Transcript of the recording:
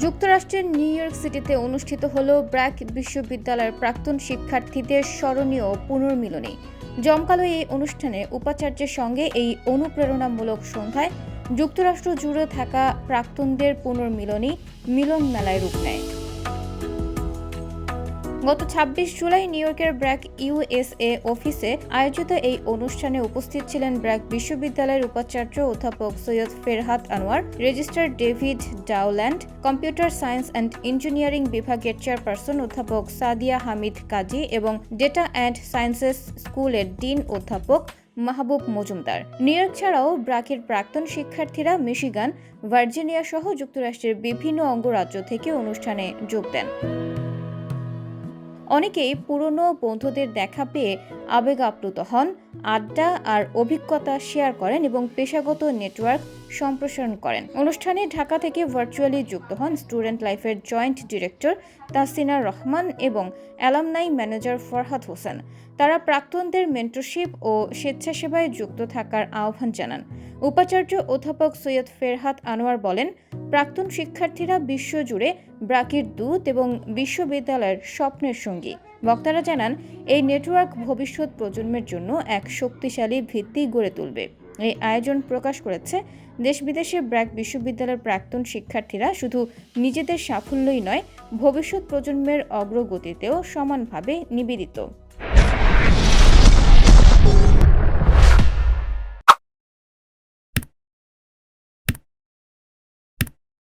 যুক্তরাষ্ট্রের new York সিটিতে অনুষ্ঠিত হল ব্র্যাক বিশ্ববিদ্যালয়ের প্রাক্তন শিক্ষার্থীদের স্মরণীয় পুনর্মিলনী। জমকালো এই অনুষ্ঠানে উপাচার্যের সঙ্গে এই অনুপ্রেরণামূলক সন্ধ্যায় যুক্তরাষ্ট্র জুড়ে থাকা প্রাক্তনদের পুনর্মিলনী মিলন মেলায় রূপ নেয়। গত ২৬ জুলাই নিউ ইয়র্কের ব্র্যাক ইউএসএ অফিসে আয়োজিত এই অনুষ্ঠানে উপস্থিত ছিলেন ব্র্যাক বিশ্ববিদ্যালয়ের উপাচার্য অধ্যাপক Syed Ferhat Anwar, registrar David Dowland, computer science and engineering বিভাগের চেয়ারপারসন অধ্যাপক সাদিয়া হামিদ কাজী এবং ডেটা অ্যান্ড সায়েন্সেস স্কুলের ডিন অধ্যাপক মাহবুব মজুমদার। নিউ ইয়র্ক ছাড়াও ব্র্যাকের প্রাক্তন শিক্ষার্থীরা মিশিগান, ভার্জিনিয়া সহ যুক্তরাষ্ট্রের বিভিন্ন অঙ্গরাজ্য থেকে অনুষ্ঠানে যোগ দেন। অনেকেই পুরনো বন্ধুদের দেখা পেয়ে আবেগ আপ্লুত হন, আড্ডা আর অভিজ্ঞতা শেয়ার করেন এবং পেশাগত নেটওয়ার্ক সম্প্রসারণ করেন। অনুষ্ঠানে ঢাকা থেকে ভার্চুয়ালি যুক্ত হন স্টুডেন্ট লাইফের জয়েন্ট ডিরেক্টর তাহসিনা রহমান এবং অ্যালামনাই ম্যানেজার ফরহাদ হোসেন। তারা প্রাক্তনদের মেন্টরশিপ ও স্বেচ্ছাসেবায় যুক্ত থাকার আহ্বান জানান। উপাচার্য অধ্যাপক সৈয়দ ফেরহাত আনোয়ার বলেন, প্রাক্তন শিক্ষার্থীরা বিশ্বজুড়ে ব্র্যাকের দূত এবং বিশ্ববিদ্যালয়ের স্বপ্নের সঙ্গী। বক্তারা জানান, এই নেটওয়ার্ক ভবিষ্যৎ প্রজন্মের জন্য এক শক্তিশালী ভিত্তি গড়ে তুলবে। এই আয়োজন প্রকাশ করেছে দেশ বিদেশে ব্র্যাক বিশ্ববিদ্যালয়ের প্রাক্তন শিক্ষার্থীরা শুধু নিজেদের সাফল্যই নয়, ভবিষ্যৎ প্রজন্মের অগ্রগতিতেও সমানভাবে নিবেদিত।